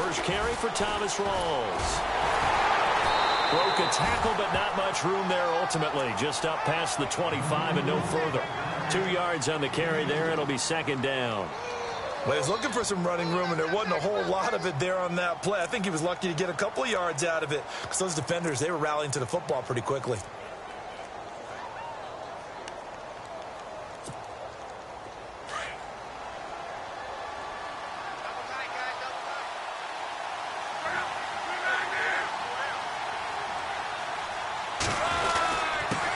first carry for Thomas Rawls. Broke a tackle, but not much room there ultimately. Just up past the 25 and no further. 2 yards on the carry there. It'll be second down. Well, he was looking for some running room, and there wasn't a whole lot of it there on that play. I think he was lucky to get a couple of yards out of it because those defenders, they were rallying to the football pretty quickly.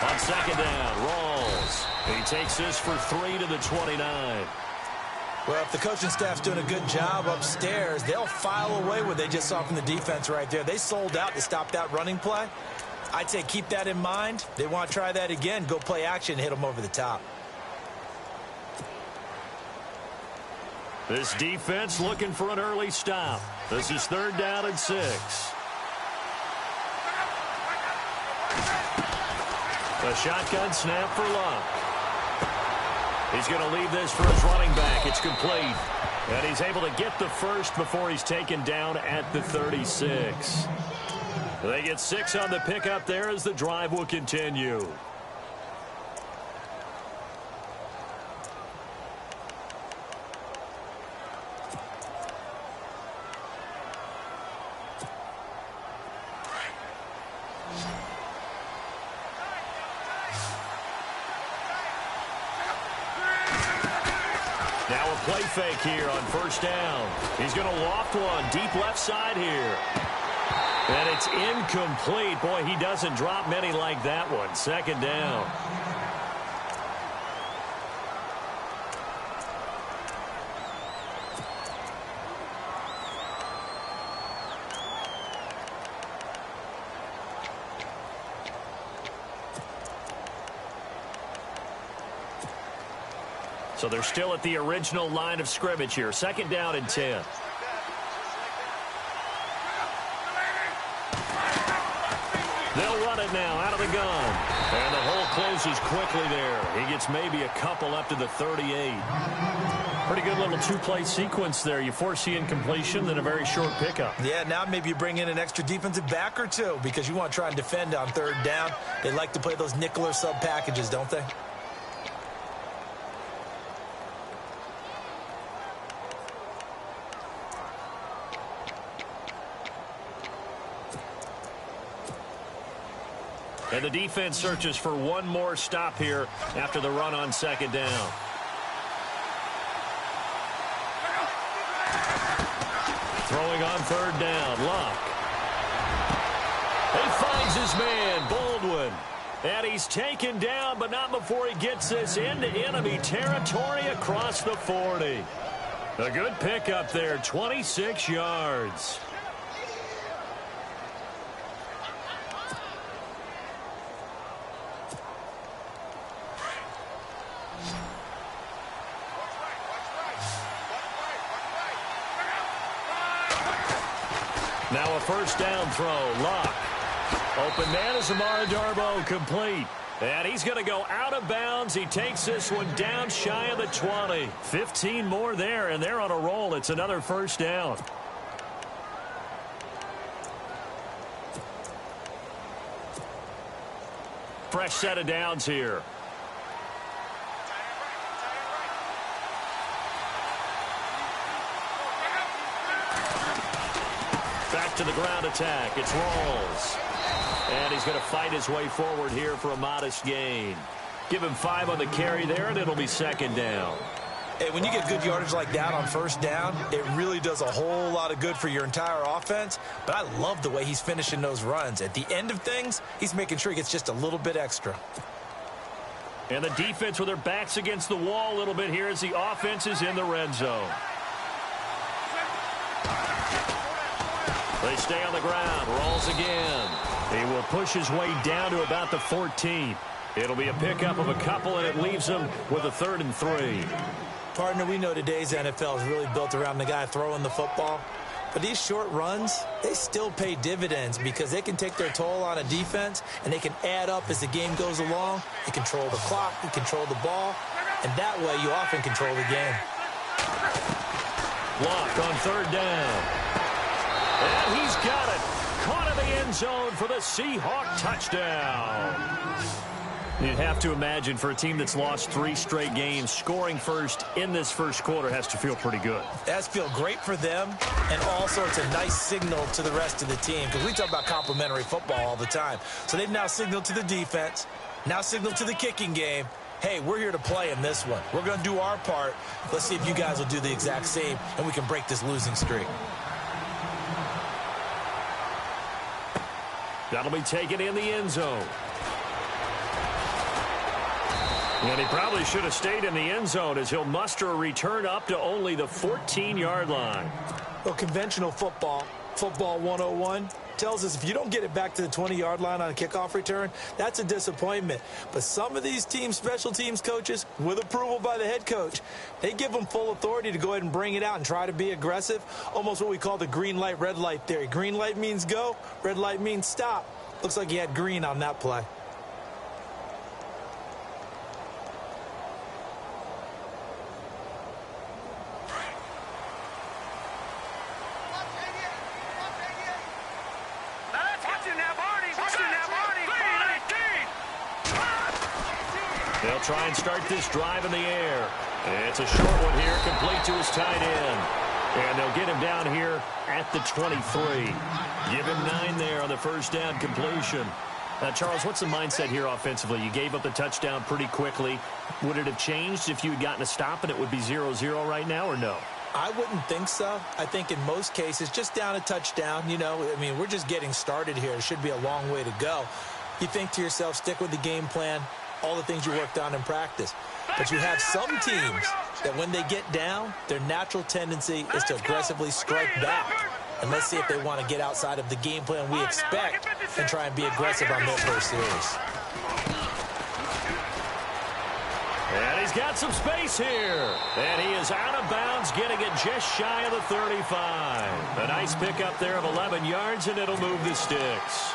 On second down, Rawls. He takes this for 3 to the 29. Well, if the coaching staff's doing a good job upstairs, they'll file away what they just saw from the defense right there. They sold out to stop that running play. I'd say keep that in mind. They want to try that again. Go play action, hit them over the top. This defense looking for an early stop. This is 3rd down and 6. A shotgun snap for Luck. He's going to leave this for his running back. It's complete. And he's able to get the first before he's taken down at the 36. They get 6 on the pickup there as the drive will continue. Now a play fake here on 1st down. He's going to loft one deep left side here. And it's incomplete. Boy, he doesn't drop many like that one. 2nd down. So they're still at the original line of scrimmage here. 2nd down and 10. They'll run it now out of the gun. And the hole closes quickly there. He gets maybe a couple up to the 38. Pretty good little 2-play sequence there. You force the incompletion, then a very short pickup. Yeah, now maybe you bring in an extra defensive back or two because you want to try and defend on 3rd down. They like to play those nickel or sub packages, don't they? And the defense searches for one more stop here after the run on 2nd down. Throwing on 3rd down, Luck. He finds his man, Baldwin. And he's taken down, but not before he gets this into enemy territory across the 40. A good pickup there, 26 yards. Now a 1st down throw. Luck. Open man is Amara Darboh, complete. And he's going to go out of bounds. He takes this one down shy of the 20. 15 more there, and they're on a roll. It's another 1st down. Fresh set of downs here. Back to the ground attack. It's Rawls. And he's going to fight his way forward here for a modest gain. Give him 5 on the carry there, and it'll be 2nd down. Hey, when you get good yardage like that on 1st down, it really does a whole lot of good for your entire offense. But I love the way he's finishing those runs. At the end of things, he's making sure he gets just a little bit extra. And the defense with their backs against the wall a little bit here as the offense is in the red zone. They stay on the ground. Rolls again. He will push his way down to about the 14. It'll be a pickup of a couple, and it leaves him with a 3rd and 3. Partner, we know today's NFL is really built around the guy throwing the football. But these short runs, they still pay dividends because they can take their toll on a defense, and they can add up as the game goes along. They control the clock, they control the ball, and that way you often control the game. Block on 3rd down. And he's got it. Caught in the end zone for the Seahawk touchdown. You'd have to imagine for a team that's lost 3 straight games, scoring first in this first quarter has to feel pretty good. It has to feel great for them, and also it's a nice signal to the rest of the team, because we talk about complementary football all the time. So they've now signaled to the defense, now signaled to the kicking game, hey, we're here to play in this one. We're going to do our part. Let's see if you guys will do the exact same, and we can break this losing streak. That'll be taken in the end zone. And he probably should have stayed in the end zone as he'll muster a return up to only the 14-yard line. Well, conventional football 101, tells us if you don't get it back to the 20-yard line on a kickoff return, that's a disappointment. But some of these teams, special teams coaches, with approval by the head coach, they give them full authority to go ahead and bring it out and try to be aggressive, almost what we call the green light, red light theory. Green light means go, red light means stop. Looks like he had green on that play. They'll try and start this drive in the air. It's a short one here, complete to his tight end. And they'll get him down here at the 23. Give him 9 there on the first down completion. Charles, what's the mindset here offensively? You gave up the touchdown pretty quickly. Would it have changed if you had gotten a stop and it would be 0-0 right now, or no? I wouldn't think so. I think in most cases, just down a touchdown, you know, I mean, we're just getting started here. It should be a long way to go. You think to yourself, stick with the game plan, all the things you worked on in practice. But you have some teams that when they get down, their natural tendency is to aggressively strike back. And let's see if they want to get outside of the game plan we expect and try and be aggressive on their first series. And he's got some space here. And he is out of bounds, getting it just shy of the 35. A nice pickup there of 11 yards, and it'll move the sticks.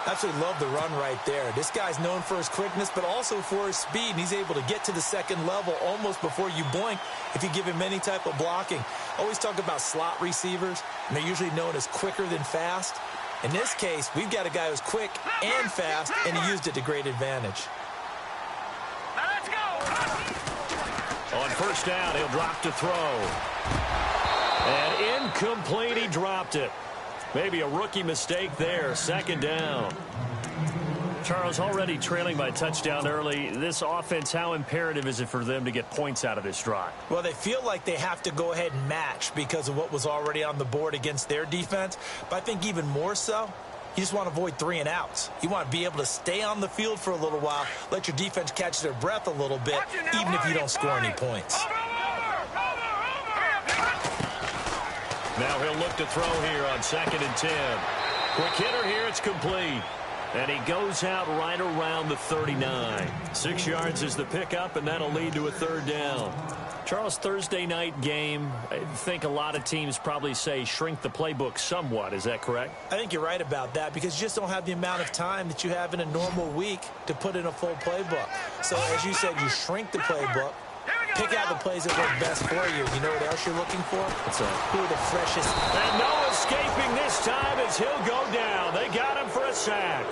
Absolutely love the run right there. This guy's known for his quickness, but also for his speed. And he's able to get to the second level almost before you blink if you give him any type of blocking. Always talk about slot receivers, and they're usually known as quicker than fast. In this case, we've got a guy who's quick and fast, and he used it to great advantage. On first down, he'll drop to throw. And incomplete, he dropped it. Maybe a rookie mistake there. Second down. Charles, already trailing by a touchdown early. This offense, how imperative is it for them to get points out of this drive? Well, they feel like they have to go ahead and match because of what was already on the board against their defense. But I think even more so, you just want to avoid 3 and outs. You want to be able to stay on the field for a little while, let your defense catch their breath a little bit, even if you don't score any points. Now he'll look to throw here on 2nd and 10. Quick hitter here, it's complete. And he goes out right around the 39. 6 yards is the pickup, and that'll lead to a third down. Charles, Thursday night game, I think a lot of teams probably say shrink the playbook somewhat. Is that correct? I think you're right about that because you just don't have the amount of time that you have in a normal week to put in a full playbook. So, as you said, you shrink the playbook. Pick out the plays that work best for you. You know what else you're looking for? What's that? Who are the freshest? And no escaping this time as he'll go down. They got him for a sack.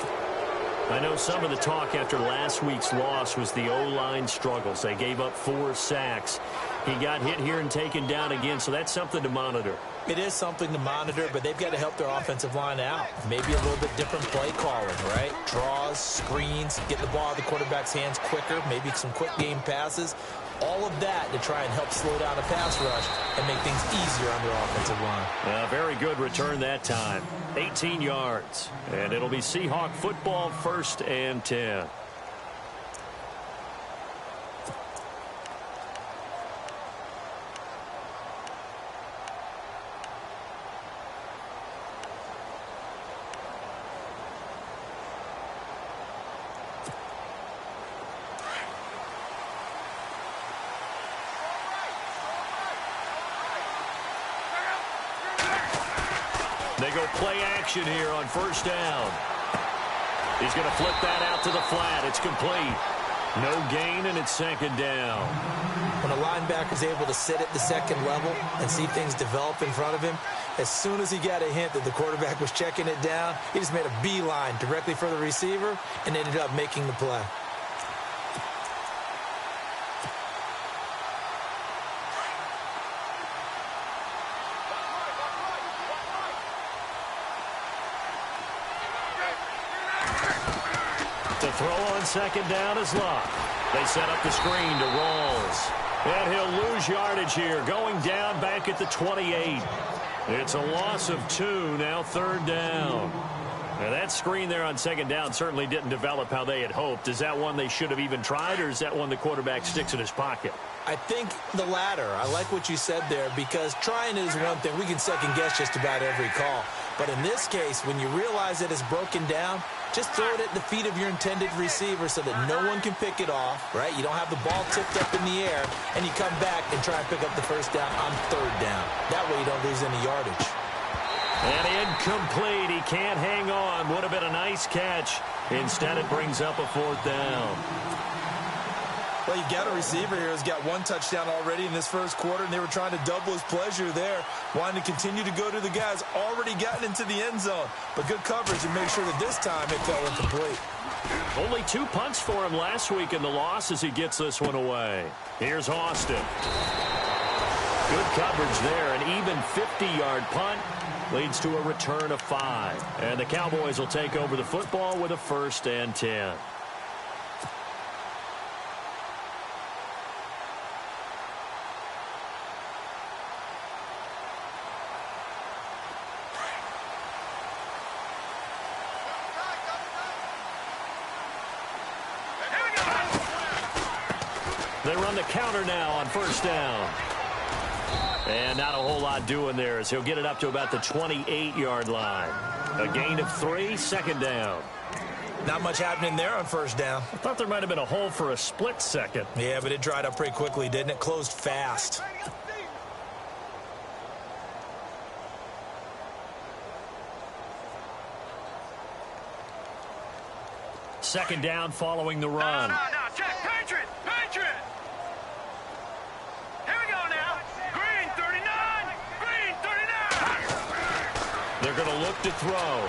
I know some of the talk after last week's loss was the O-line struggles. They gave up 4 sacks. He got hit here and taken down again, so that's something to monitor. It is something to monitor, but they've got to help their offensive line out. Maybe a little bit different play calling, right? Draws, screens, get the ball out of the quarterback's hands quicker, maybe some quick game passes. All of that to try and help slow down a pass rush and make things easier on their offensive line. Very good return that time. 18 yards. And it'll be Seahawk football, 1st and 10. They go play action here on first down. He's going to flip that out to the flat. It's complete. No gain, and it's second down. When a linebacker's able to sit at the second level and see things develop in front of him, as soon as he got a hint that the quarterback was checking it down, he just made a beeline directly for the receiver and ended up making the play. To throw on second down is Luck. They set up the screen to Rawls. And he'll lose yardage here, going down back at the 28. It's a loss of 2, now third down. Now that screen there on second down certainly didn't develop how they had hoped. Is that one they should have even tried, or is that one the quarterback sticks in his pocket? I think the latter. I like what you said there, because trying it is one thing. We can second guess just about every call. But in this case, when you realize that it's broken down, just throw it at the feet of your intended receiver so that no one can pick it off, right? You don't have the ball tipped up in the air, and you come back and try and pick up the first down on third down. That way you don't lose any yardage. And incomplete. He can't hang on. Would have been a nice catch. Instead, it brings up a fourth down. Well, you got a receiver here who's got one touchdown already in this first quarter, and they were trying to double his pleasure there, wanting to continue to go to the guys already gotten into the end zone. But good coverage and make sure that this time it fell incomplete. Only 2 punts for him last week in the loss as he gets this one away. Here's Austin. Good coverage there. An even 50-yard punt leads to a return of 5. And the Cowboys will take over the football with a 1st and 10. They run the counter now on first down. And not a whole lot doing there as he'll get it up to about the 28-yard line. A gain of 3, second down. Not much happening there on first down. I thought there might have been a hole for a split second. Yeah, but it dried up pretty quickly, didn't it? Closed fast. Second down following the run. No, check. Patriot! Here we go now. Green 39! Green 39! They're going to look to throw.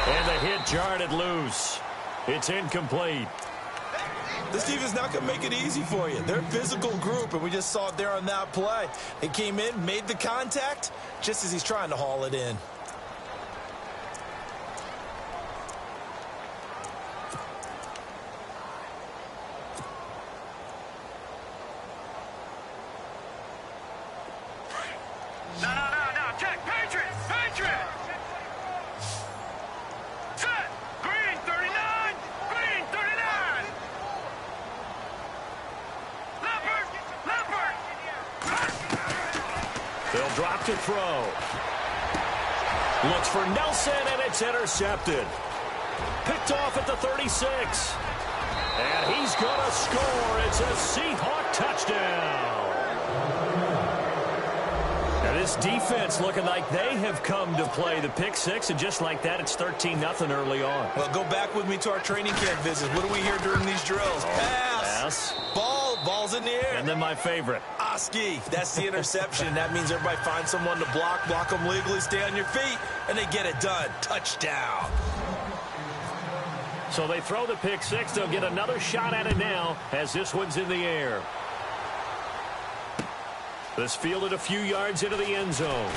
And the hit jarred it loose. It's incomplete. This defense not going to make it easy for you. They're a physical group, and we just saw it there on that play. It came in, made the contact, just as he's trying to haul it in. No, check. Patriot! Set! Green 39! Green 39! Leopard! They'll drop to throw. Looks for Nelson, and it's intercepted. Picked off at the 36. And he's going to score. It's a Seahawk touchdown. Now this defense looking like they have come to play the pick six, and just like that, it's 13-0 early on. Well, go back with me to our training camp visits. What do we hear during these drills? Pass. Ball's in the air. And then my favorite. Oski. That's the interception. That means everybody finds someone to block them legally, stay on your feet, and they get it done. Touchdown. So they throw the pick six. They'll get another shot at it now as this one's in the air. This fielded a few yards into the end zone.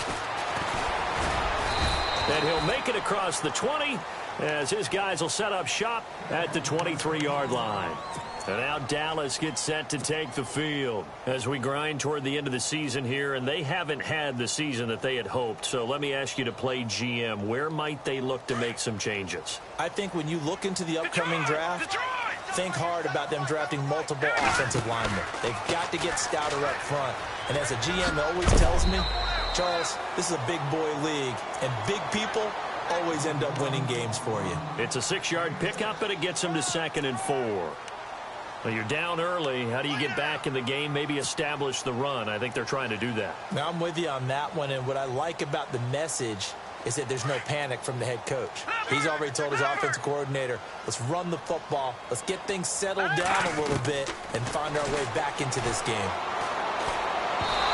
And he'll make it across the 20 as his guys will set up shop at the 23-yard line. And now Dallas gets set to take the field as we grind toward the end of the season here, and they haven't had the season that they had hoped. So let me ask you to play GM. Where might they look to make some changes? I think when you look into the upcoming draft, think hard about them drafting multiple offensive linemen. They've got to get stouter up front. And as a GM always tells me, Charles, this is a big boy league, and big people always end up winning games for you. It's a 6-yard pickup, and it gets them to 2nd and 4. Well, you're down early. How do you get back in the game, maybe establish the run? I think they're trying to do that. Now, I'm with you on that one, and what I like about the message is that there's no panic from the head coach. He's already told his offensive coordinator, let's run the football, let's get things settled down a little bit and find our way back into this game.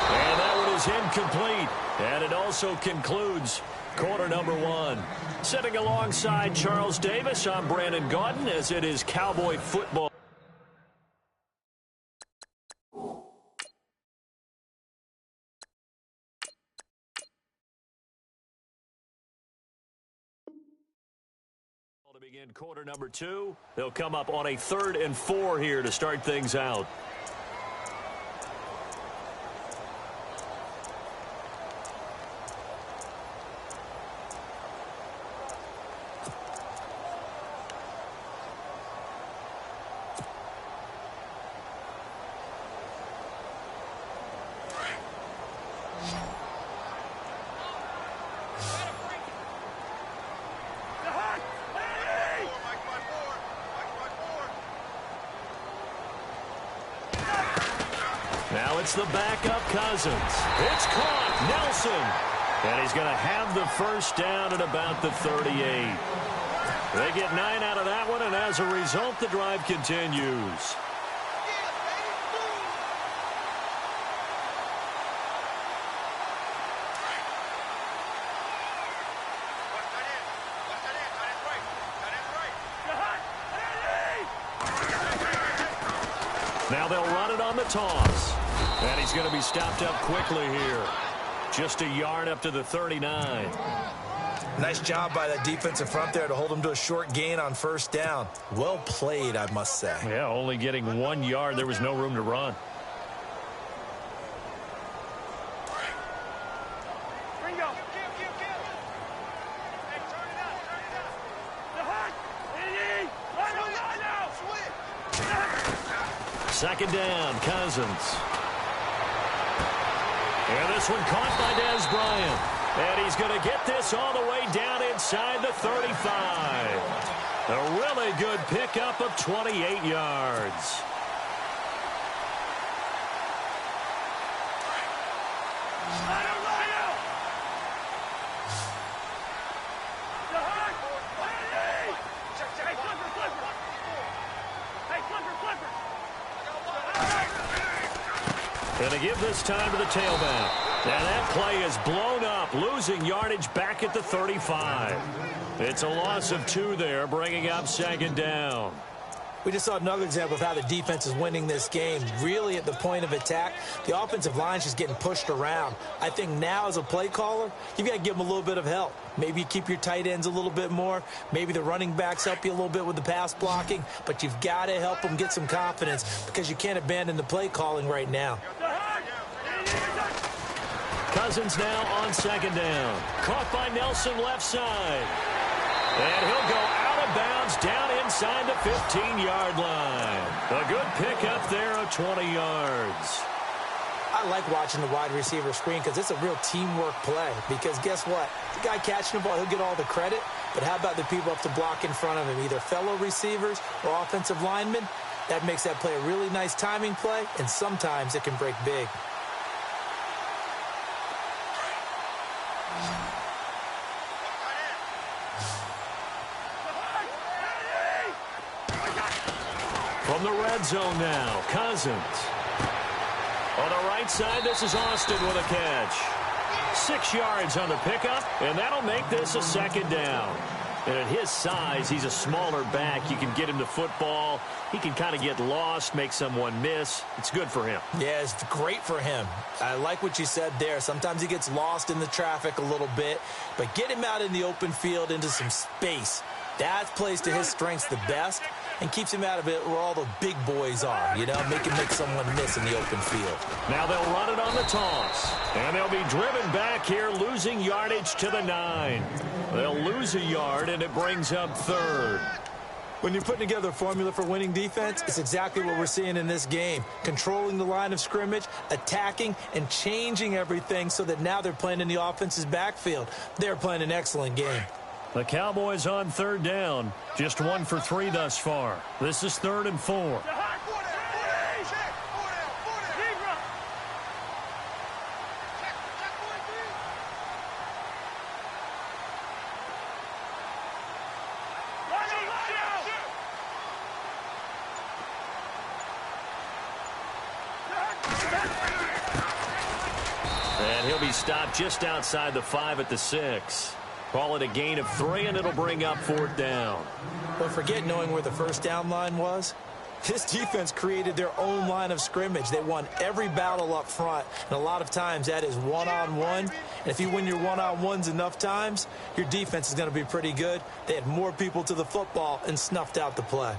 And that one is incomplete. And it also concludes quarter number one. Sitting alongside Charles Davis, I'm Brandon Gaudin, as it is Cowboy football. To begin quarter number two, they'll come up on a 3rd and 4 here to start things out. Now it's the backup Cousins. It's caught. Nelson. And he's going to have the first down at about the 38. They get 9 out of that one, and as a result, the drive continues. Now they'll run it on the toss. And he's going to be stopped up quickly here. Just a yard up to the 39. Nice job by that defensive front there to hold him to a short gain on first down. Well played, I must say. Yeah, only getting 1 yard. There was no room to run. Second down, Cousins. And this one caught by Dez Bryant. And he's going to get this all the way down inside the 35. A really good pickup of 28 yards. Going to give this time to the tailback. And that play is blown up, losing yardage back at the 35. It's a loss of 2 there, bringing up second down. We just saw another example of how the defense is winning this game. Really at the point of attack, the offensive line's just getting pushed around. I think now as a play caller, you've got to give them a little bit of help. Maybe you keep your tight ends a little bit more. Maybe the running backs help you a little bit with the pass blocking. But you've got to help them get some confidence because you can't abandon the play calling right now. Cousins now on second down. Caught by Nelson left side. And he'll go out of bounds down inside the 15-yard line. A good pickup there of 20 yards. I like watching the wide receiver screen because it's a real teamwork play. Because guess what? The guy catching the ball, he'll get all the credit. But how about the people up to block in front of him, either fellow receivers or offensive linemen? That makes that play a really nice timing play, and sometimes it can break big. From the red zone now, Cousins. On the right side, this is Austin with a catch. 6 yards on the pickup, and that'll make this a second down. And at his size, he's a smaller back. You can get him the football. He can kind of get lost, make someone miss. It's good for him. Yeah, it's great for him. I like what you said there. Sometimes he gets lost in the traffic a little bit, but get him out in the open field into some space. That plays to his strengths the best and keeps him out of it where all the big boys are, you know, make someone miss in the open field. Now they'll run it on the toss, and they'll be driven back here, losing yardage to the 9. They'll lose a yard, and it brings up third. When you're putting together a formula for winning defense, it's exactly what we're seeing in this game. Controlling the line of scrimmage, attacking, and changing everything so that now they're playing in the offense's backfield. They're playing an excellent game. The Cowboys on third down. Just 1 for 3 thus far. This is 3rd and 4. And he'll be stopped just outside the 5 at the 6. Call it a gain of 3, and it'll bring up 4th down. But forget knowing where the first down line was. This defense created their own line of scrimmage. They won every battle up front, and a lot of times that is one-on-one. And if you win your one-on-ones enough times, your defense is going to be pretty good. They had more people to the football and snuffed out the play.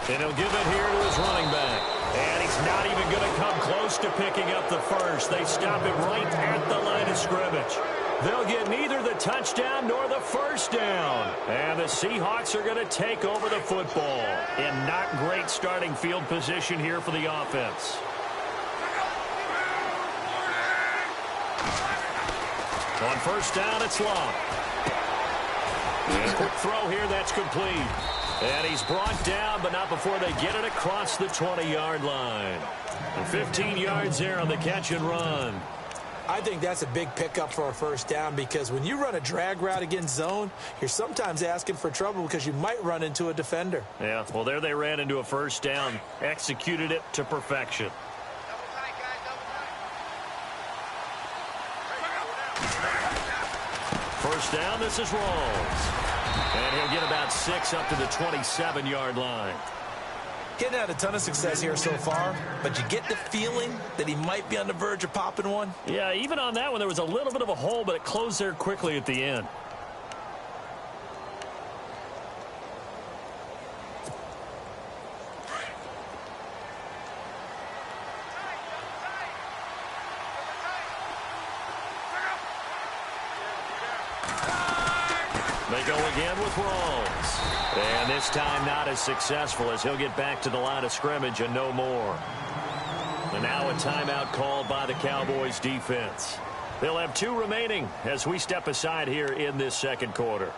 And he'll give it here to his running back. And he's not even going to come close to picking up the first. They stop it right at the line of scrimmage. They'll get neither the touchdown nor the first down. And the Seahawks are going to take over the football. In not great starting field position here for the offense. On first down, it's Long. And quick throw here, that's complete. And he's brought down, but not before they get it across the 20-yard line. And 15 yards there on the catch and run. I think that's a big pickup for a first down because when you run a drag route against zone, you're sometimes asking for trouble because you might run into a defender. Yeah, well, there they ran into a first down, executed it to perfection. First down, this is Rawls. And he'll get about 6 up to the 27-yard line. Getting had a ton of success here so far, but you get the feeling that he might be on the verge of popping one. Yeah, even on that one, there was a little bit of a hole, but it closed there quickly at the end. They go again with Rawls. And this time not as successful as he'll get back to the line of scrimmage and no more. And now a timeout called by the Cowboys defense. They'll have 2 remaining as we step aside here in this second quarter.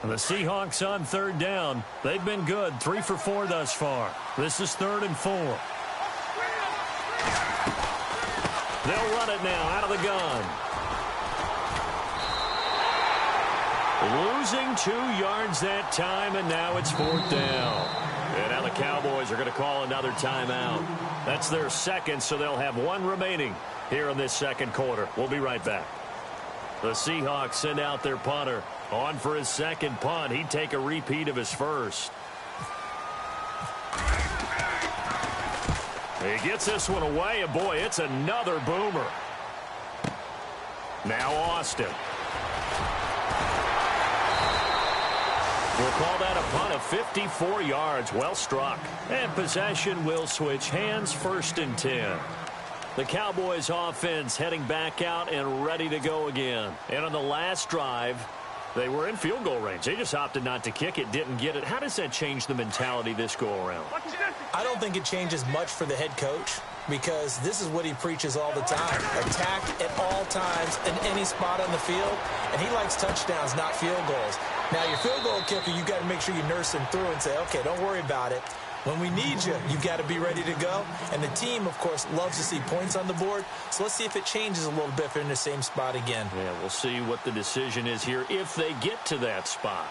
And the Seahawks on third down. They've been good, 3 for 4 thus far. This is 3rd and 4. They'll run it now out of the gun. Losing 2 yards that time, and now it's 4th down. And now the Cowboys are going to call another timeout. That's their second, so they'll have 1 remaining here in this second quarter. We'll be right back. The Seahawks send out their punter. On for his second punt. He'd take a repeat of his first. He gets this one away, and boy, it's another boomer. Now Austin. We'll call that a punt of 54 yards. Well struck. And possession will switch hands, 1st and 10. The Cowboys offense heading back out and ready to go again. And on the last drive, they were in field goal range. They just opted not to kick it, didn't get it. How does that change the mentality this go-around? I don't think it changes much for the head coach because this is what he preaches all the time. Attack at all times in any spot on the field, and he likes touchdowns, not field goals. Now, your field goal kicker, you got to make sure you nurse him through and say, okay, don't worry about it. When we need you, you've got to be ready to go. And the team, of course, loves to see points on the board. So let's see if it changes a little bit if they're in the same spot again. Yeah, we'll see what the decision is here if they get to that spot.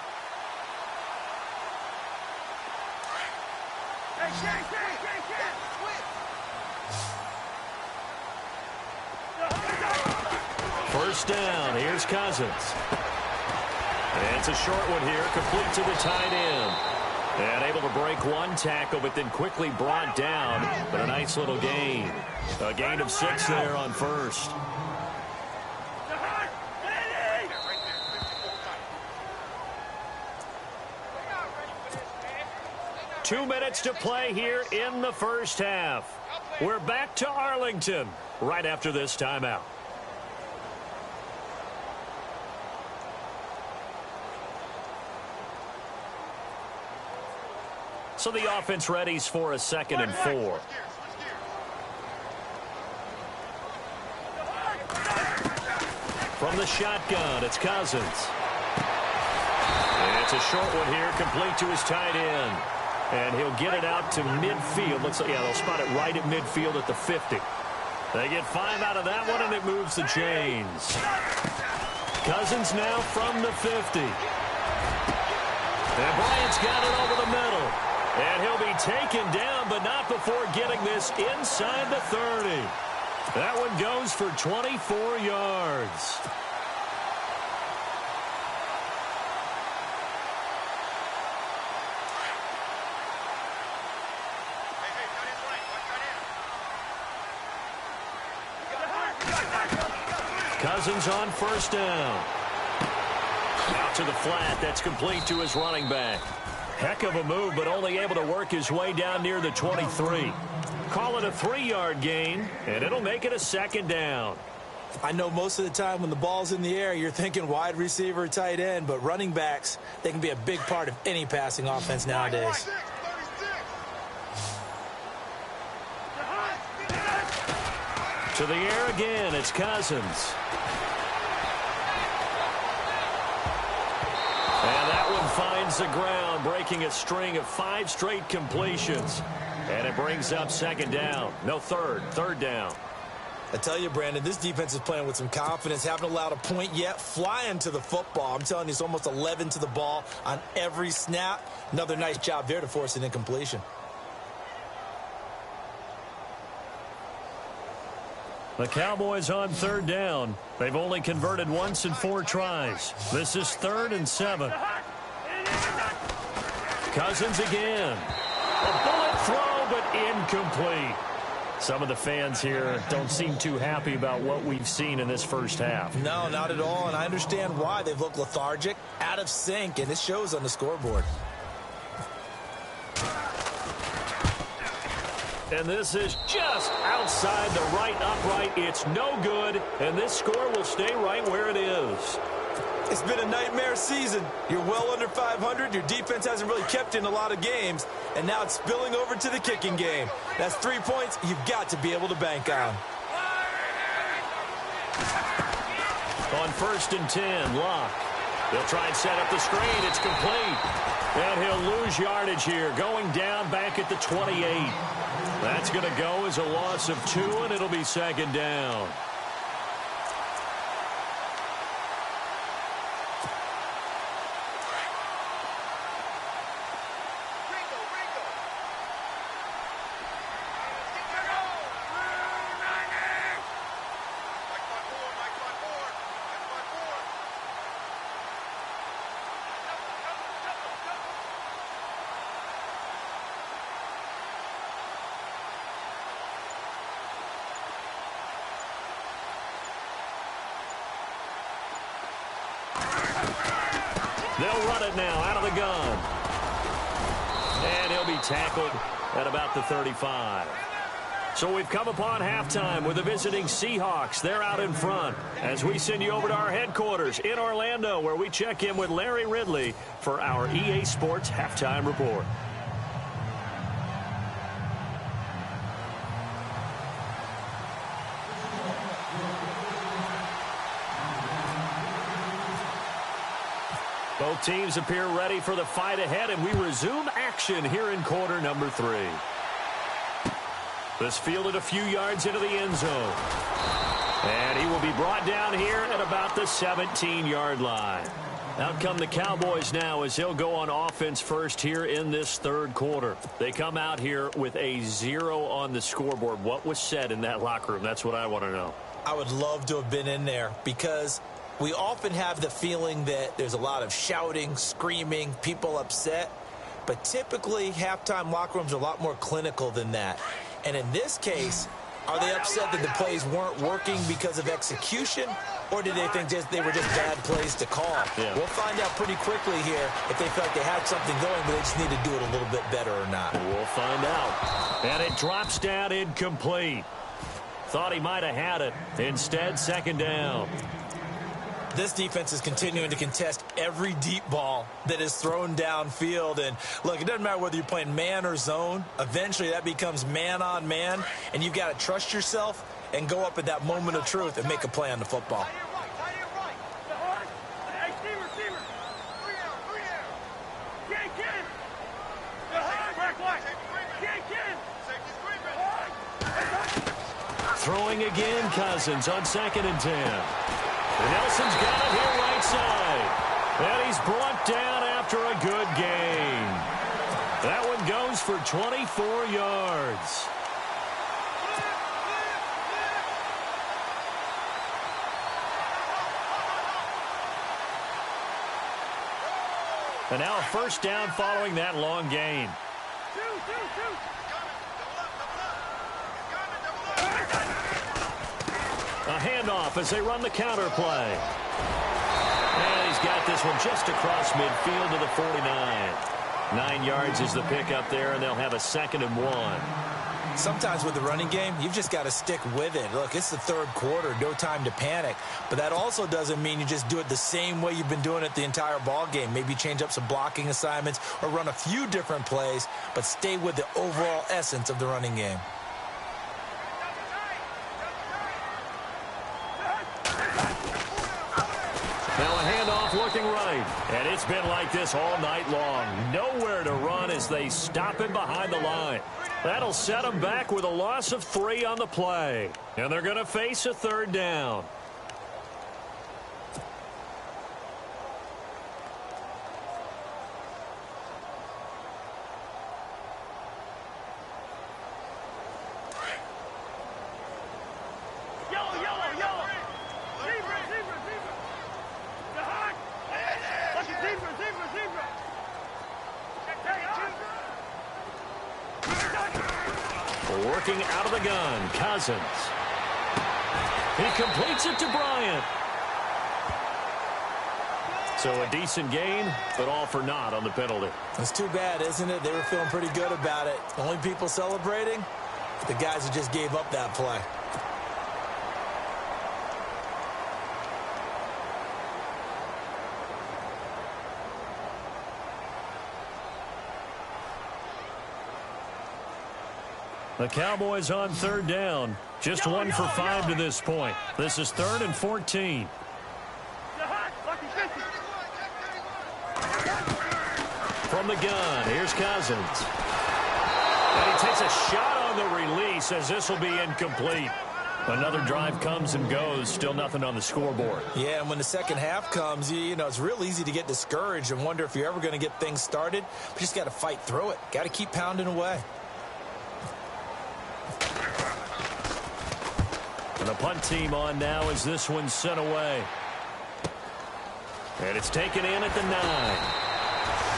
First down. Here's Cousins. And it's a short one here, complete to the tight end. And able to break 1 tackle, but then quickly brought down. But a nice little gain. A gain of 6 there on first. Two minutes to play here in the first half. We're back to Arlington right after this timeout. So the offense readies for a 2nd and 4. From the shotgun, it's Cousins. It's a short one here, complete to his tight end. And he'll get it out to midfield. Looks like, yeah, they'll spot it right at midfield at the 50. They get 5 out of that one, and it moves the chains. Cousins now from the 50. And Bryant's got it over the middle. And he'll be taken down, but not before getting this inside the 30. That one goes for 24 yards. Cousins on first down. Out to the flat. That's complete to his running back. Heck of a move, but only able to work his way down near the 23. Call it a 3-yard gain, and it'll make it a second down. I know most of the time when the ball's in the air, you're thinking wide receiver, tight end, but running backs, they can be a big part of any passing offense nowadays. To the air again, it's Cousins. And that one finds the ground, breaking a string of 5 straight completions. And it brings up second down. No, third down. I tell you, Brandon, this defense is playing with some confidence. Haven't allowed a point yet. Flying to the football. I'm telling you, it's almost 11 to the ball on every snap. Another nice job there to force an incompletion. The Cowboys on third down. They've only converted once in 4 tries. This is 3rd and 7. Cousins again. A bullet throw, but incomplete. Some of the fans here don't seem too happy about what we've seen in this first half. No, not at all, and I understand why. They've looked lethargic, out of sync, and it shows on the scoreboard. And this is just outside the right upright. It's no good, and this score will stay right where it is. It's been a nightmare season. You're well under 500. Your defense hasn't really kept in a lot of games, and now it's spilling over to the kicking game. That's 3 points you've got to be able to bank on. On 1st and 10, Locke. They'll try and set up the screen. It's complete. And he'll lose yardage here, going down back at the 28. That's going to go as a loss of 2, and it'll be second down. They'll run it now out of the gun. And he'll be tackled at about the 35. So we've come upon halftime with the visiting Seahawks. They're out in front as we send you over to our headquarters in Orlando, where we check in with Larry Ridley for our EA Sports Halftime Report. Both teams appear ready for the fight ahead, and we resume action here in quarter number 3. This fielded a few yards into the end zone. And he will be brought down here at about the 17-yard line. Out come the Cowboys now as he'll go on offense first here in this third quarter. They come out here with a 0 on the scoreboard. What was said in that locker room? That's what I want to know. I would love to have been in there because we often have the feeling that there's a lot of shouting, screaming, people upset. But typically, halftime locker rooms are a lot more clinical than that. And in this case, are they upset that the plays weren't working because of execution? Or did they think they were just bad plays to call? Yeah. We'll find out pretty quickly here if they felt like they had something going, but they just need to do it a little bit better or not. We'll find out. And it drops down incomplete. Thought he might have had it. Instead, second down. This defense is continuing to contest every deep ball that is thrown downfield. And, look, it doesn't matter whether you're playing man or zone. Eventually, that becomes man on man, and you've got to trust yourself and go up at that moment of truth and make a play on the football. Throwing again, Cousins on 2nd and 10. Nelson's got it here right side. And he's brought down after a good gain. That one goes for 24 yards. And now a first down following that long gain. A handoff as they run the counter play. And he's got this one just across midfield to the 49. 9 yards is the pickup there, and they'll have a 2nd and 1. Sometimes with the running game, you've just got to stick with it. Look, it's the 3rd quarter, no time to panic. But that also doesn't mean you just do it the same way you've been doing it the entire ball game. Maybe change up some blocking assignments or run a few different plays, but stay with the overall essence of the running game. Now a handoff looking right. And it's been like this all night long. Nowhere to run as they stop him behind the line. That'll set them back with a loss of 3 on the play. And they're going to face a 3rd down. Working out of the gun, Cousins. He completes it to Bryant. So a decent gain, but all for naught on the penalty. It's too bad, isn't it? They were feeling pretty good about it. The only people celebrating, the guys who just gave up that play. The Cowboys on 3rd down. Just 1 for 5 to this point. This is 3rd and 14. From the gun, here's Cousins. And he takes a shot on the release as this will be incomplete. Another drive comes and goes. Still nothing on the scoreboard. Yeah, and when the second half comes, you know, it's real easy to get discouraged and wonder if you're ever going to get things started. But you just got to fight through it. Got to keep pounding away. And the punt team on now as this one's sent away. And it's taken in at the 9.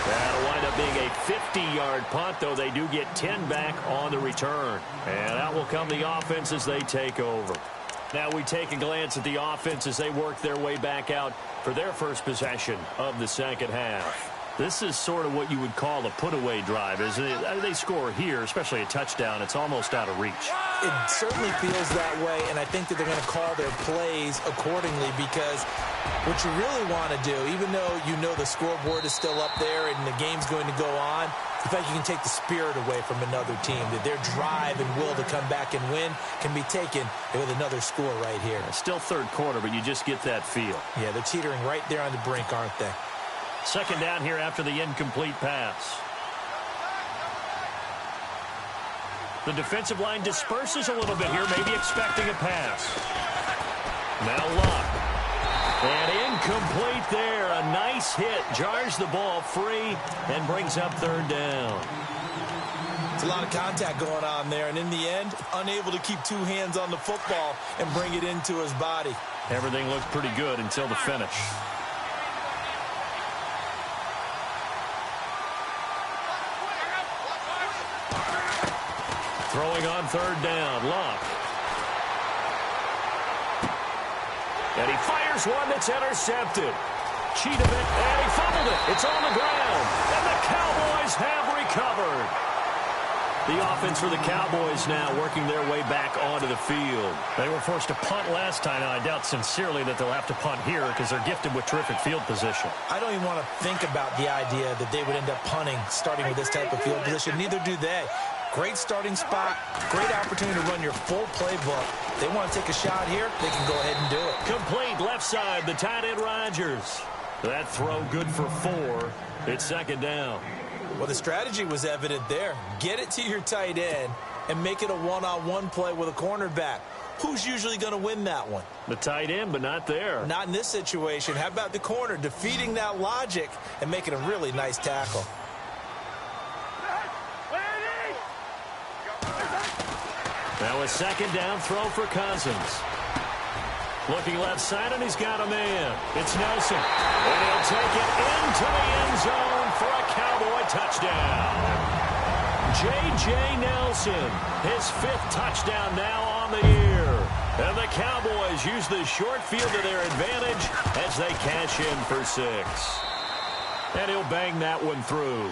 That'll wind up being a 50-yard punt, though they do get 10 back on the return. And out will come the offense as they take over. Now we take a glance at the offense as they work their way back out for their first possession of the second half. This is sort of what you would call a put-away drive, isn't it? They score here, especially a touchdown. It's almost out of reach. It certainly feels that way, and I think that they're going to call their plays accordingly because what you really want to do, even though you know the scoreboard is still up there and the game's going to go on, the fact you can take the spirit away from another team, that their drive and will to come back and win can be taken with another score right here. It's still 3rd quarter, but you just get that feel. Yeah, they're teetering right there on the brink, aren't they? 2nd down here after the incomplete pass. The defensive line disperses a little bit here, maybe expecting a pass. Now Luck. And incomplete there. A nice hit. Jars the ball free and brings up 3rd down. It's a lot of contact going on there, and in the end, unable to keep 2 hands on the football and bring it into his body. Everything looked pretty good until the finish. Throwing on 3rd down, Luck. And he fires one that's intercepted. Cheat of it, and he fumbled it. It's on the ground, and the Cowboys have recovered. The offense for the Cowboys now working their way back onto the field. They were forced to punt last time, and I doubt sincerely that they'll have to punt here because they're gifted with terrific field position. I don't even want to think about the idea that they would end up punting starting with this type of field position. Neither do they. Great starting spot, great opportunity to run your full playbook. They want to take a shot here, they can go ahead and do it. Complete left side, the tight end Rodgers. That throw good for 4. It's 2nd down. Well, the strategy was evident there. Get it to your tight end and make it a one-on-one play with a cornerback. who's usually going to win that one? The tight end, but not there. Not in this situation. How about the corner defeating that logic and making a really nice tackle? Now a second down throw for Cousins. Looking left side, and he's got a man. It's Nelson. And he'll take it into the end zone for a Cowboy touchdown. J.J. Nelson, his 5th touchdown now on the year. And the Cowboys use the short field to their advantage as they cash in for 6. And he'll bang that one through.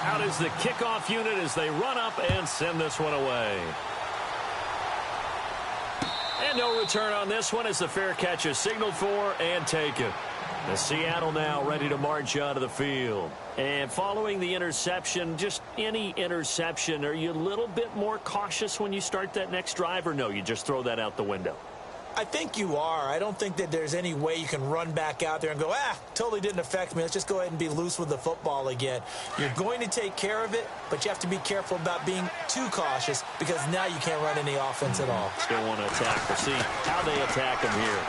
Out is the kickoff unit as they run up and send this one away. And no return on this one as the fair catch is signaled for and taken. The Seattle now ready to march onto the field. And following the interception, just any interception, are you a little bit more cautious when you start that next drive, or no, you just throw that out the window? I think you are. I don't think that there's any way you can run back out there and go, totally didn't affect me. Let's just go ahead and be loose with the football again. You're going to take care of it, but you have to be careful about being too cautious because now you can't run any offense at all. Still want to attack. We'll see how they attack him here.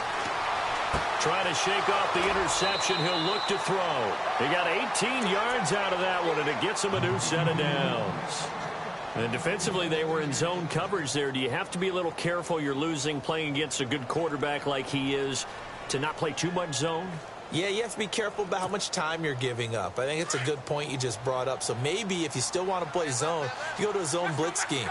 Trying to shake off the interception. He'll look to throw. He got 18 yards out of that one, and it gets him a new set of downs. And defensively, they were in zone coverage there. Do you have to be a little careful? You're losing playing against a good quarterback like he is to not play too much zone? Yeah, you have to be careful about how much time you're giving up. I think it's a good point you just brought up. So maybe if you still want to play zone, you go to a zone blitz scheme.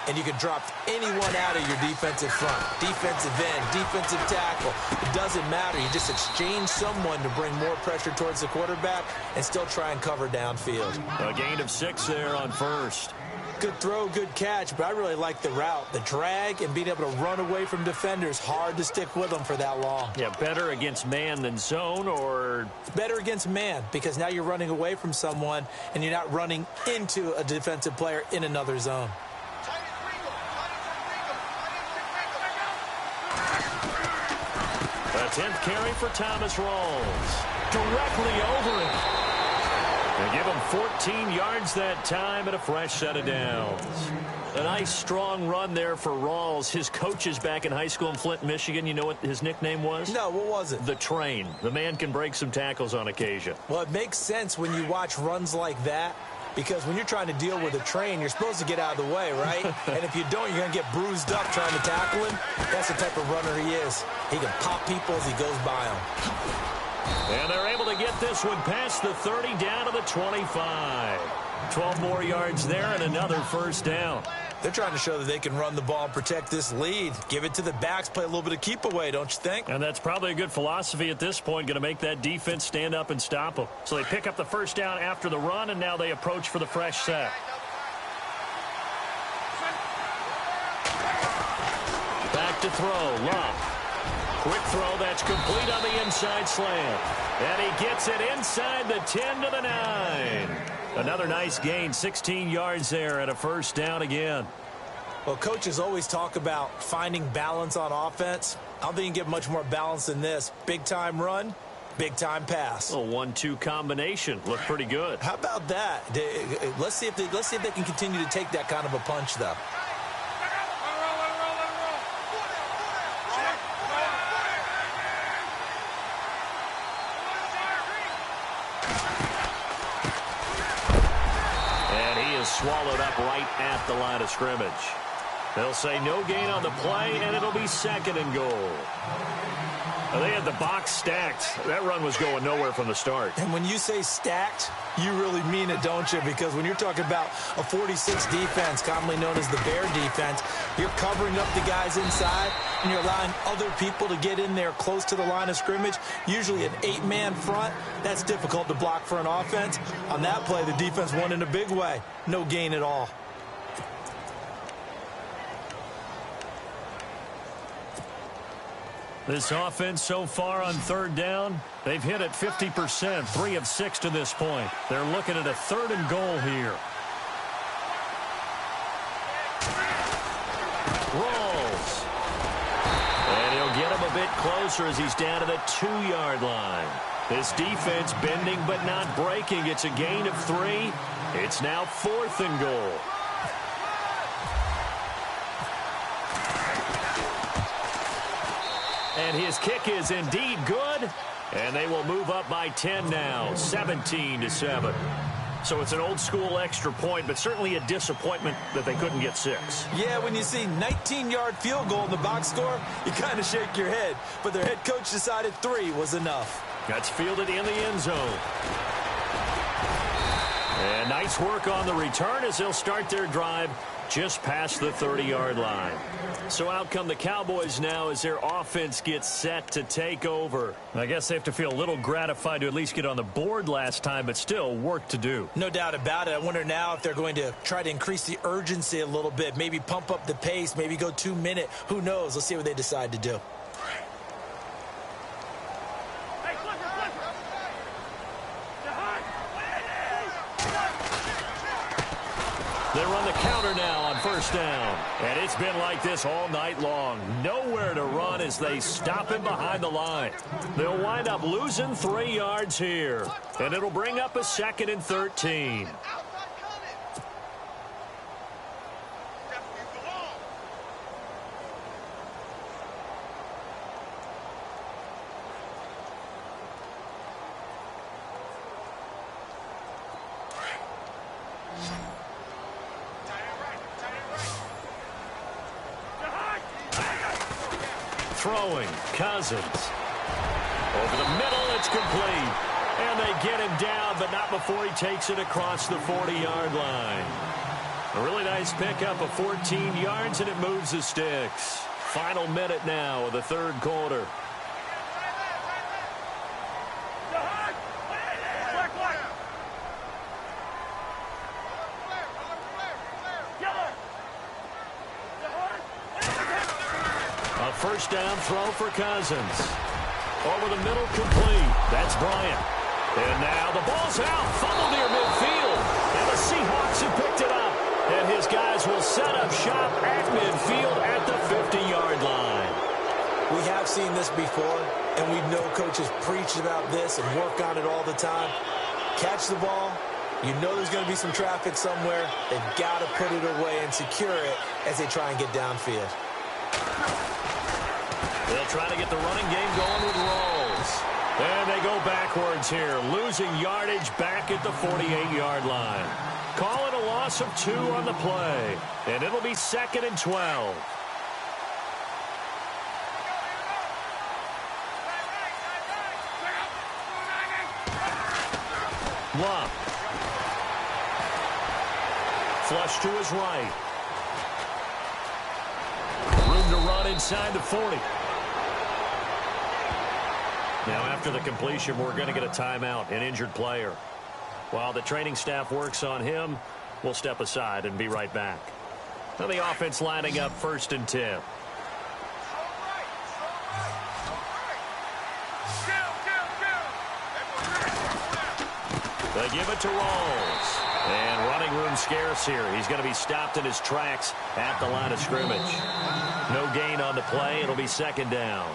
And you can drop anyone out of your defensive front. Defensive end, defensive tackle. It doesn't matter. You just exchange someone to bring more pressure towards the quarterback and still try and cover downfield. A gain of 6 there on first. Good throw, good catch, but I really like the route. The drag and being able to run away from defenders, hard to stick with them for that long. Yeah, better against man than zone, or? Better against man, because now you're running away from someone and you're not running into a defensive player in another zone. A 10th carry for Thomas Rawls. Directly over it. They give him 14 yards that time and a fresh set of downs. A nice, strong run there for Rawls. His coaches back in high school in Flint, Michigan, you know what his nickname was? No, what was it? The Train. The man can break some tackles on occasion. Well, it makes sense when you watch runs like that, because when you're trying to deal with a train, you're supposed to get out of the way, right? And if you don't, you're going to get bruised up trying to tackle him. That's the type of runner he is. He can pop people as he goes by them. And they're able to get this one past the 30 down to the 25. 12 more yards there and another first down. They're trying to show that they can run the ball and protect this lead. Give it to the backs, play a little bit of keep away, don't you think? And that's probably a good philosophy at this point, going to make that defense stand up and stop them. So they pick up the first down after the run, and now they approach for the fresh set. Back to throw, Love. Quick throw, that's complete on the inside slant. And he gets it inside the 10 to the 9. Another nice gain, 16 yards there and a first down again. Well, coaches always talk about finding balance on offense. I don't think you can get much more balance than this. Big-time run, big-time pass. A 1-2 combination. Looked pretty good. How about that? Let's see if they can continue to take that kind of a punch, though. Swallowed up right at the line of scrimmage. They'll say no gain on the play, and it'll be 2nd and goal. Now, they had the box stacked. That run was going nowhere from the start. And when you say stacked, you really mean it, don't you? Because when you're talking about a 46 defense, commonly known as the Bear defense, you're covering up the guys inside, and you're allowing other people to get in there close to the line of scrimmage, usually an 8-man front. That's difficult to block for an offense. On that play, the defense won in a big way. No gain at all. This offense so far on 3rd down, they've hit it 50%, 3 of 6 to this point. They're looking at a 3rd and goal here. Rolls. And he'll get him a bit closer as he's down to the 2-yard line. This defense bending but not breaking. It's a gain of 3. It's now 4th and goal. And his kick is indeed good. And they will move up by 10 now, 17-7. So it's an old-school extra point, but certainly a disappointment that they couldn't get 6. Yeah, when you see 19-yard field goal in the box score, you kind of shake your head. But their head coach decided 3 was enough. That's fielded in the end zone. And nice work on the return as they'll start their drive just past the 30-yard line. So out come the Cowboys now as their offense gets set to take over. I guess they have to feel a little gratified to at least get on the board last time, but still work to do. No doubt about it. I wonder now if they're going to try to increase the urgency a little bit, maybe pump up the pace, maybe go 2-minute. Who knows? Let's see what they decide to do. They run the counter now on 1st down. And it's been like this all night long. Nowhere to run as they stop him behind the line. They'll wind up losing 3 yards here. And it'll bring up a 2nd and 13. Throwing, Cousins. Over the middle, it's complete. And they get him down, but not before he takes it across the 40-yard line. A really nice pickup of 14 yards, and it moves the sticks. Final minute now of the 3rd quarter. First down throw for Cousins. Over the middle, complete. That's Bryant. And now the ball's out. Fumble near midfield. And the Seahawks have picked it up. And his guys will set up shop at midfield at the 50-yard line. We have seen this before, and we know coaches preach about this and work on it all the time. Catch the ball. You know there's going to be some traffic somewhere. They've got to put it away and secure it as they try and get downfield. They'll try to get the running game going with Rawls. And they go backwards here, losing yardage back at the 48-yard line. Call it a loss of 2 on the play. And it'll be 2nd and 12. Luck. Flush to his right. Room to run inside the 40. Now, after the completion, we're going to get a timeout, an injured player. While the training staff works on him, we'll step aside and be right back. Now the offense lining up 1st and 10. They give it to Rawls. And running room scarce here. He's going to be stopped in his tracks at the line of scrimmage. No gain on the play. It'll be 2nd down.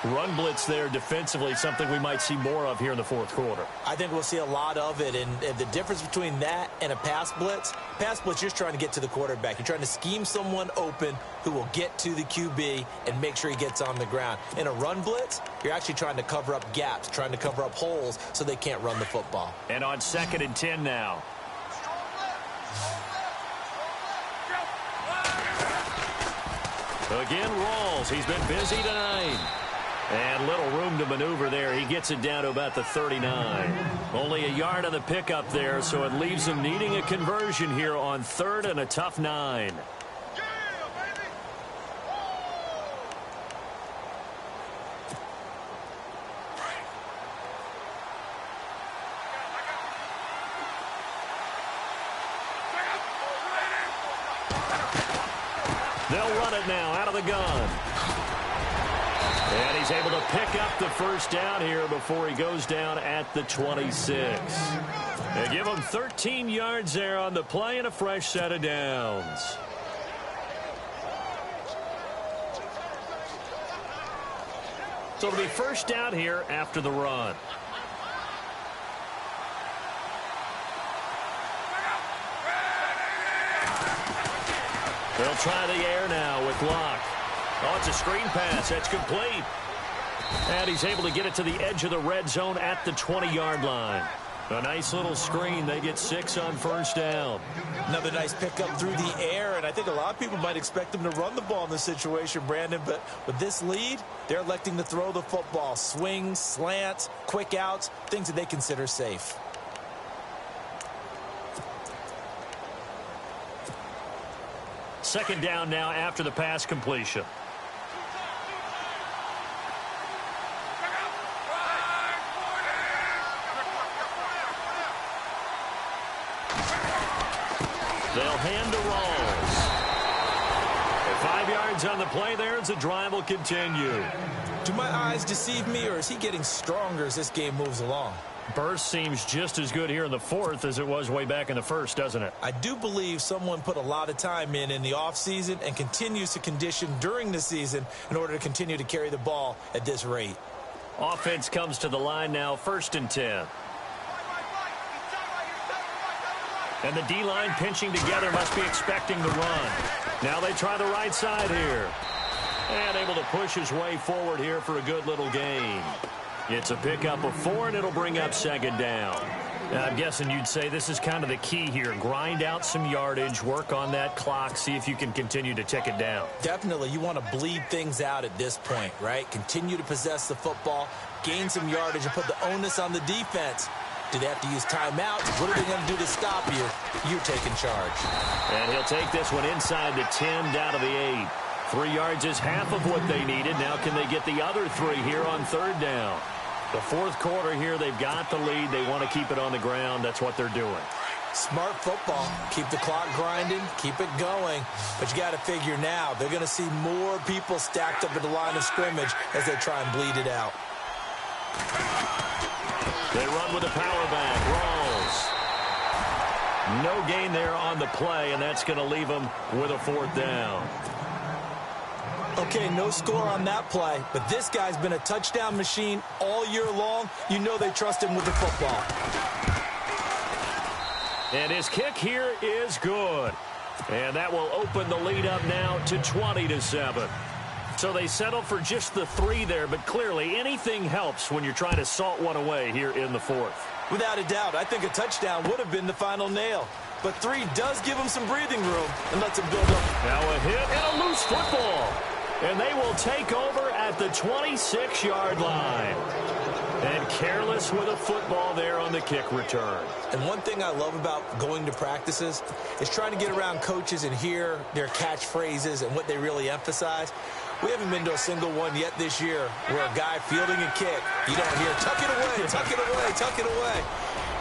Run blitz there defensively, something we might see more of here in the 4th quarter. I think we'll see a lot of it, and the difference between that and a pass blitz, you're just trying to get to the quarterback. You're trying to scheme someone open who will get to the QB and make sure he gets on the ground. In a run blitz, you're actually trying to cover up gaps, trying to cover up holes so they can't run the football. And on 2nd and 10 now. Again, Rawls. He's been busy tonight. And little room to maneuver there. He gets it down to about the 39. Only a yard on the pickup there, so it leaves him needing a conversion here on 3rd and a tough 9. They'll run it now out of the gun. And he's able to pick up the 1st down here before he goes down at the 26. They give him 13 yards there on the play and a fresh set of downs. So it'll be first down here after the run. They'll try the air now with Locke. Oh, it's a screen pass. That's complete. And he's able to get it to the edge of the red zone at the 20-yard line. A nice little screen. They get 6 on first down. Another nice pickup through the air, and I think a lot of people might expect them to run the ball in this situation, Brandon, but with this lead, they're electing to throw the football. Swings, slants, quick outs, things that they consider safe. Second down now after the pass completion. They'll hand to Rawls. 5 yards on the play there as the drive will continue. Do my eyes deceive me, or is he getting stronger as this game moves along? Burst seems just as good here in the fourth as it was way back in the first, doesn't it? I do believe someone put a lot of time in the offseason and continues to condition during the season in order to continue to carry the ball at this rate. Offense comes to the line now, 1st and 10. And the D-line pinching together, must be expecting the run. Now they try the right side here. And able to push his way forward here for a good little gain. It's a pickup of 4, and it'll bring up 2nd down. Now, I'm guessing you'd say this is kind of the key here. Grind out some yardage, work on that clock, see if you can continue to tick it down. Definitely, you want to bleed things out at this point, right? Continue to possess the football, gain some yardage, and put the onus on the defense. Do they have to use timeouts? What are they going to do to stop you? You're taking charge. And he'll take this one inside the 10, down to the 8. 3 yards is half of what they needed. Now can they get the other 3 here on 3rd down? The fourth quarter here, they've got the lead. They want to keep it on the ground. That's what they're doing. Smart football. Keep the clock grinding. Keep it going. But you got to figure now, they're going to see more people stacked up at the line of scrimmage as they try and bleed it out. They run with the power back. Rawls. No gain there on the play, and that's going to leave them with a 4th down. Okay, no score on that play, but this guy's been a touchdown machine all year long. You know they trust him with the football. And his kick here is good. And that will open the lead up now to 20-7. So they settle for just the 3 there, but clearly anything helps when you're trying to salt one away here in the 4th. Without a doubt, I think a touchdown would have been the final nail. But 3 does give him some breathing room and lets him build up. Now a hit and a loose football. And they will take over at the 26-yard line. And careless with a football there on the kick return. And one thing I love about going to practices is trying to get around coaches and hear their catchphrases and what they really emphasize. We haven't been to a single one yet this year where a guy fielding a kick, you don't hear, tuck it away, tuck it away, tuck it away.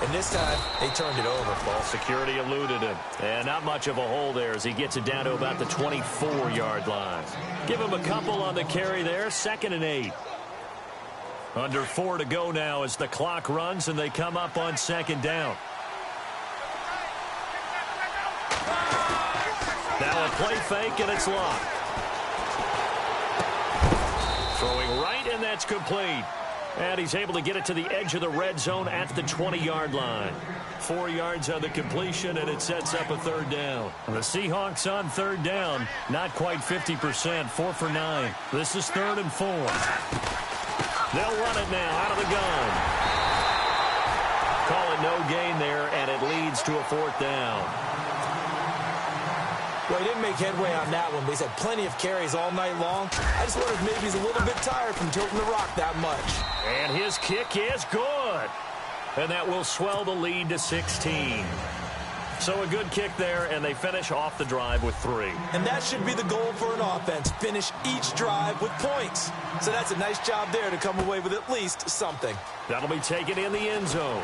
And this time, they turned it over. Ball security eluded him. And not much of a hole there as he gets it down to about the 24-yard line. Give him a couple on the carry there. 2nd and 8. Under 4 to go now as the clock runs, and they come up on 2nd down. Now a play fake, and it's locked. Throwing right, and that's complete. And he's able to get it to the edge of the red zone at the 20-yard line. 4 yards on the completion, and it sets up a 3rd down. The Seahawks on 3rd down, not quite 50%, 4 for 9. This is 3rd and 4. They'll run it now out of the gun. Call it no gain there, and it leads to a 4th down. Well, he didn't make headway on that one, but he's had plenty of carries all night long. I just wonder if maybe he's a little bit tired from tilting the rock that much. And his kick is good. And that will swell the lead to 16. So a good kick there, and they finish off the drive with 3. And that should be the goal for an offense, finish each drive with points. So that's a nice job there to come away with at least something. That'll be taken in the end zone.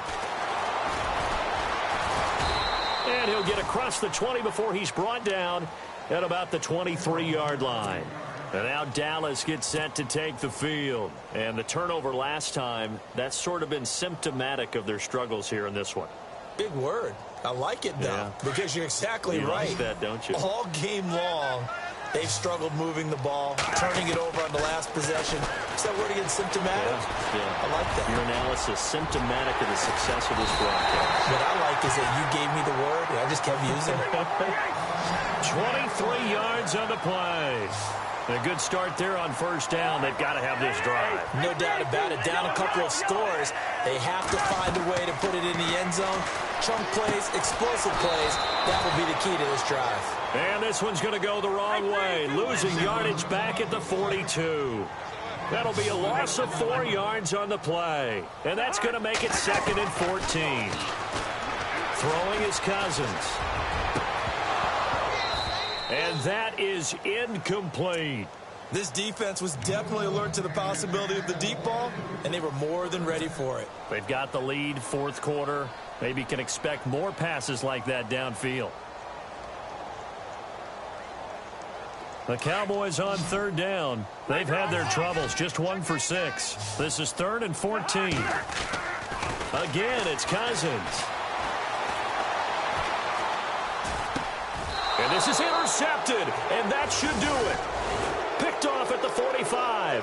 And he'll get across the 20 before he's brought down at about the 23-yard line. And now Dallas gets set to take the field. And the turnover last time, that's sort of been symptomatic of their struggles here in this one. Big word. I like it, though, because you're exactly right. Like that, don't you? All game long, they've struggled moving the ball, turning it over on the last possession. Is that word again, symptomatic? Yeah. I like that. Your analysis, symptomatic of the success of this broadcast. What I like is that you gave me the word, and I just kept using it. 23 yards on the play. A good start there on first down. They've got to have this drive. No doubt about it. Down a couple of scores. They have to find a way to put it in the end zone. Chunk plays, explosive plays. That will be the key to this drive. And this one's going to go the wrong way. Losing yardage back at the 42. That'll be a loss of 4 yards on the play. And that's going to make it 2nd and 14. Throwing is Cousins. And that is incomplete. This defense was definitely alert to the possibility of the deep ball, and they were more than ready for it. They've got the lead, fourth quarter. Maybe can expect more passes like that downfield. The Cowboys on third down. They've had their troubles, just 1 for 6. This is 3rd and 14. Again, it's Cousins. And this is intercepted, and that should do it. Picked off at the 45.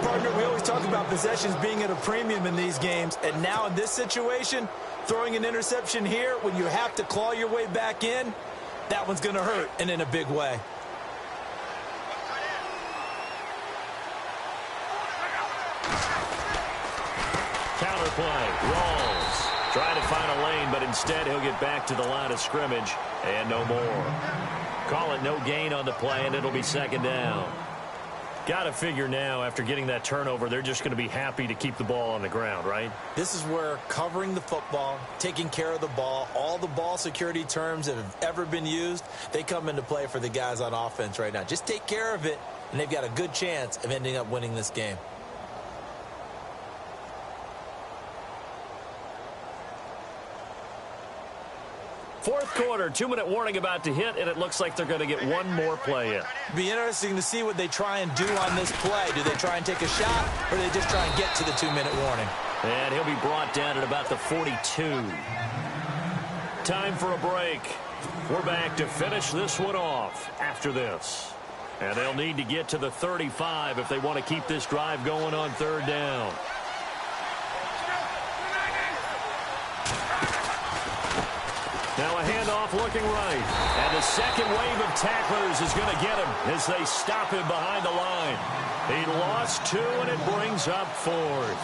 Partner, we always talk about possessions being at a premium in these games, and now in this situation, throwing an interception here when you have to claw your way back in, that one's going to hurt, and in a big way. Counterplay, Rawls. Trying to find a lane, but instead he'll get back to the line of scrimmage and no more. Call it no gain on the play, and it'll be 2nd down. Got to figure now, after getting that turnover, they're just going to be happy to keep the ball on the ground, right? This is where covering the football, taking care of the ball, all the ball security terms that have ever been used, they come into play for the guys on offense right now. Just take care of it, and they've got a good chance of ending up winning this game. Fourth quarter, 2-minute warning about to hit, and it looks like they're going to get one more play in. Be interesting to see what they try and do on this play. Do they try and take a shot, or do they just try and get to the 2-minute warning? And he'll be brought down at about the 42. Time for a break. We're back to finish this one off after this. And they'll need to get to the 35 if they want to keep this drive going on third down. Now a handoff looking right. And the second wave of tacklers is going to get him as they stop him behind the line. He lost 2, and it brings up 4th.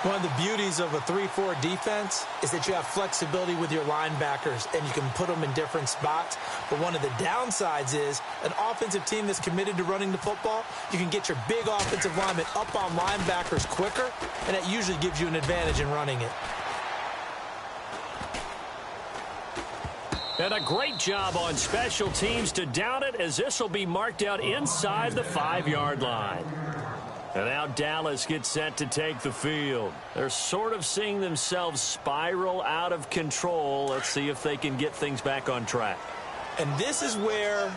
One of the beauties of a 3-4 defense is that you have flexibility with your linebackers, and you can put them in different spots. But one of the downsides is an offensive team that's committed to running the football, you can get your big offensive linemen up on linebackers quicker, and that usually gives you an advantage in running it. And a great job on special teams to down it, as this will be marked out inside the 5-yard line. And now Dallas gets set to take the field. They're sort of seeing themselves spiral out of control. Let's see if they can get things back on track. And this is where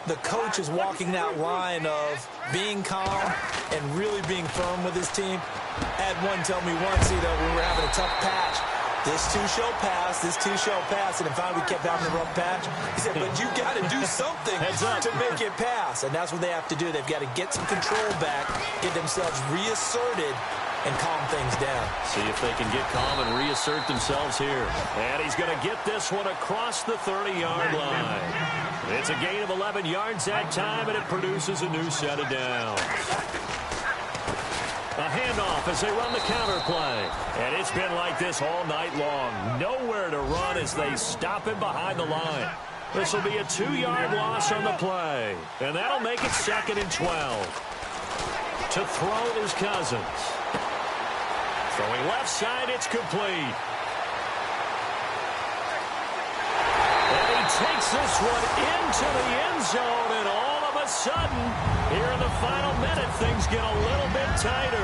the coach is walking that line of being calm and really being firm with his team. I had one tell me once, when we were having a tough patch, this too shall pass, this too shall pass, and finally we kept having a rough patch. He said, but you got to do something to make it pass, and that's what they have to do. They've got to get some control back, get themselves reasserted, and calm things down. See if they can get calm and reassert themselves here. And he's going to get this one across the 30-yard line. It's a gain of 11 yards that time, and it produces a new set of downs. A handoff as they run the counter play. And it's been like this all night long. Nowhere to run as they stop him behind the line. This will be a 2-yard loss on the play. And that'll make it 2nd and 12. To throw is Cousins. Throwing left side, it's complete. And he takes this one into the end zone, and all of a sudden, here in the final minute, things get a little bit tighter.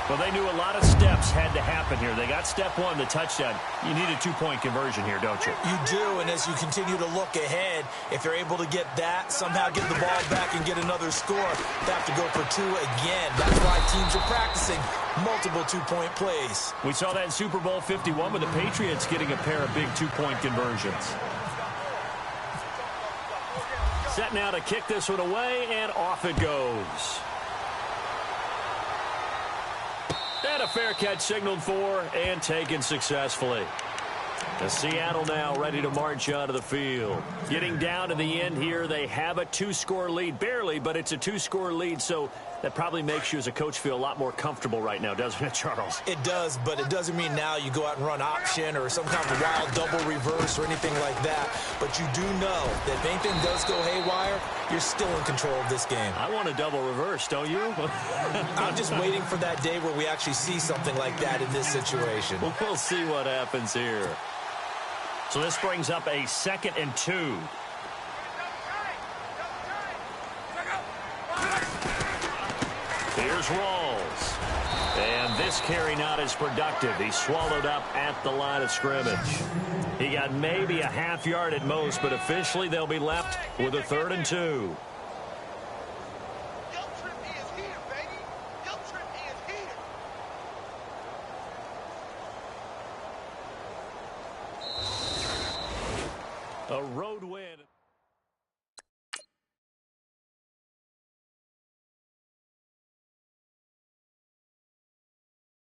Well, they knew a lot of steps had to happen here. They got step one, the touchdown. You need a 2-point conversion here, don't you? You do, and as you continue to look ahead, if they're able to get that, somehow get the ball back and get another score, they have to go for 2 again. That's why teams are practicing multiple 2-point plays. We saw that in Super Bowl 51 with the Patriots getting a pair of big 2-point conversions. Set now to kick this one away, and off it goes. And a fair catch signaled for and taken successfully. The Seattle now ready to march onto the field. Getting down to the end here, they have a 2-score lead. Barely, but it's a 2-score lead, so that probably makes you as a coach feel a lot more comfortable right now, doesn't it, Charles? It does, but it doesn't mean now you go out and run option or some kind of wild double reverse or anything like that. But you do know that if anything does go haywire, you're still in control of this game. I want a double reverse, don't you? I'm just waiting for that day where we actually see something like that in this situation. We'll see what happens here. So this brings up a 2nd and 2. Here's Rawls. And this carry not as productive. He swallowed up at the line of scrimmage. He got maybe a half yard at most, but officially they'll be left with a 3rd and 2. A road win.